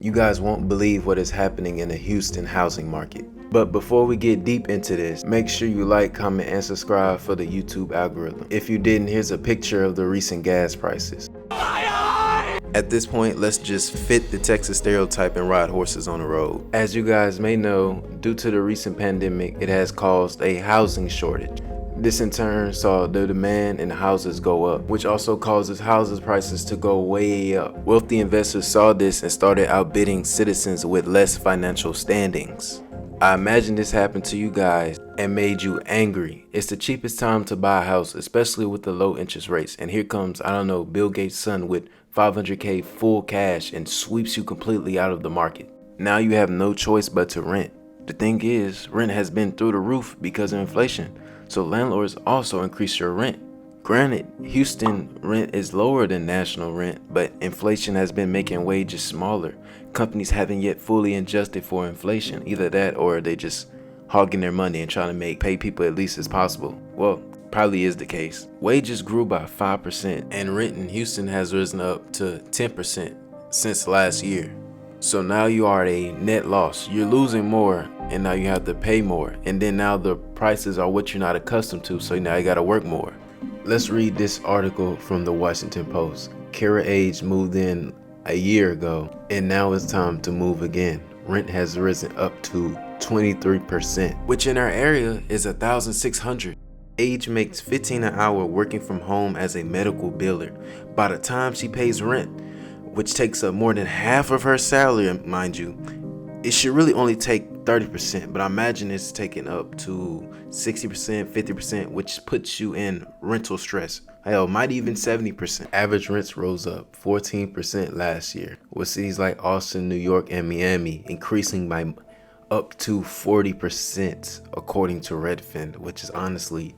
You guys won't believe what is happening in the Houston housing market. But before we get deep into this, make sure you like, comment, and subscribe for the YouTube algorithm. If you didn't, here's a picture of the recent gas prices. At this point, let's just fit the Texas stereotype and ride horses on the road. As you guys may know, due to the recent pandemic, it has caused a housing shortage. This in turn saw the demand in houses go up, which also causes houses prices to go way up. Wealthy investors saw this and started outbidding citizens with less financial standings. I imagine this happened to you guys and made you angry. It's the cheapest time to buy a house, especially with the low interest rates. And here comes, I don't know, Bill Gates' son with $500K full cash and sweeps you completely out of the market. Now you have no choice but to rent. The thing is, rent has been through the roof because of inflation. So landlords also increase your rent. Granted, Houston rent is lower than national rent, but inflation has been making wages smaller. Companies haven't yet fully adjusted for inflation. Either that or they just hogging their money and trying to pay people at least as possible. Well, probably is the case. Wages grew by 5% and rent in Houston has risen up to 10% since last year. So now you are at a net loss. You're losing more and now you have to pay more. And then now the prices are what you're not accustomed to, so now you gotta work more. Let's read this article from the Washington Post. Kara Age moved in a year ago and now it's time to move again. Rent has risen up to 23%, which in our area is $1,600. Age makes $15 an hour working from home as a medical biller. By the time she pays rent, which takes up more than half of her salary, mind you, it should really only take 30%, but I imagine it's taking up to 60%, 50%, which puts you in rental stress. Hell, might even 70%. Average rents rose up 14% last year, with cities like Austin, New York, and Miami increasing by up to 40%, according to Redfin, which is honestly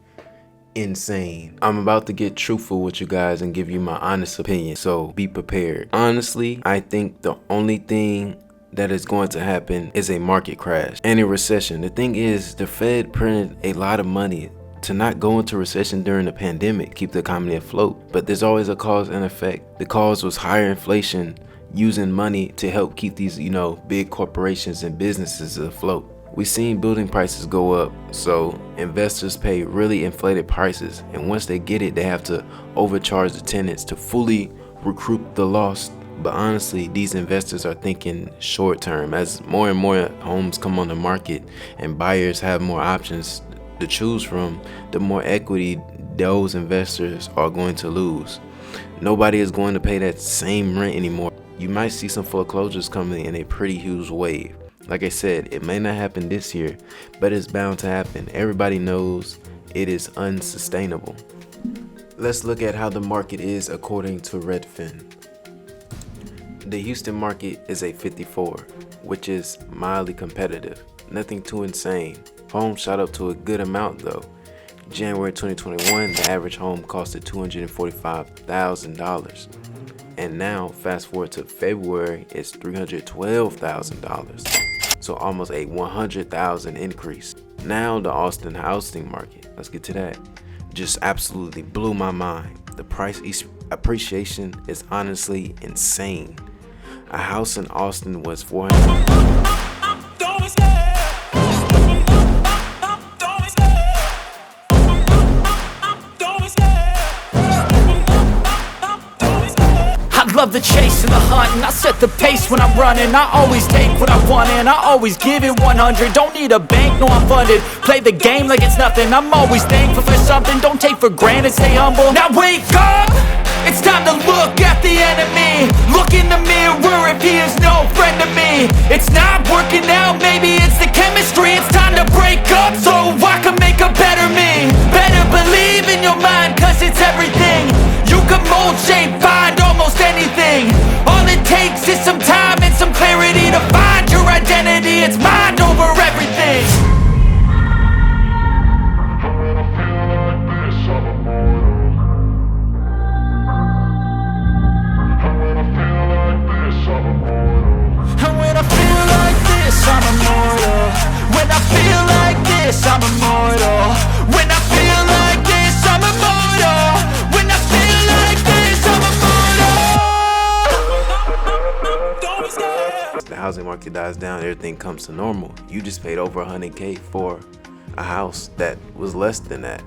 insane. I'm about to get truthful with you guys and give you my honest opinion, so be prepared. Honestly, I think the only thing that is going to happen is a market crash and a recession. The thing is, the Fed printed a lot of money to not go into recession during the pandemic, keep the economy afloat. But there's always a cause and effect. The cause was higher inflation, using money to help keep these, big corporations and businesses afloat. We've seen building prices go up, so investors pay really inflated prices, and once they get it, they have to overcharge the tenants to fully recoup the loss. But honestly, these investors are thinking short term. As more and more homes come on the market and buyers have more options to choose from, the more equity those investors are going to lose. Nobody is going to pay that same rent anymore. You might see some foreclosures coming in a pretty huge wave. Like I said, it may not happen this year, but it's bound to happen. Everybody knows it is unsustainable. Let's look at how the market is according to Redfin. The Houston market is a 54, which is mildly competitive. Nothing too insane. Homes shot up to a good amount though. January 2021, the average home costed $245,000. And now, fast forward to February, it's $312,000. So almost a $100,000 increase. Now the Austin housing market, let's get to that, just absolutely blew my mind. The price appreciation is honestly insane. A house in Austin was $400,000. Love the chase and the hunt, and I set the pace when I'm running. I always take what I want and I always give it 100. Don't need a bank, no I'm funded. Play the game like it's nothing. I'm always thankful for something. Don't take for granted, stay humble. Now wake up, it's time to look at the enemy. Look in the mirror if he is no friend to me. It's not working out, maybe it's the chemistry. It's time to break up so I can make a better me. Better believe in your mind, cause it's everything. You can mold, shape, find almost anything. All it takes is some time and some clarity to find your identity. It's mind over everything. And when I feel like this, I'm immortal. When I feel like this, I'm immortal. When I feel like this, I'm immortal. When I feel like this, I'm immortal. Don't be scared. the housing market dies down, everything comes to normal. You just paid over 100K for a house that was less than that.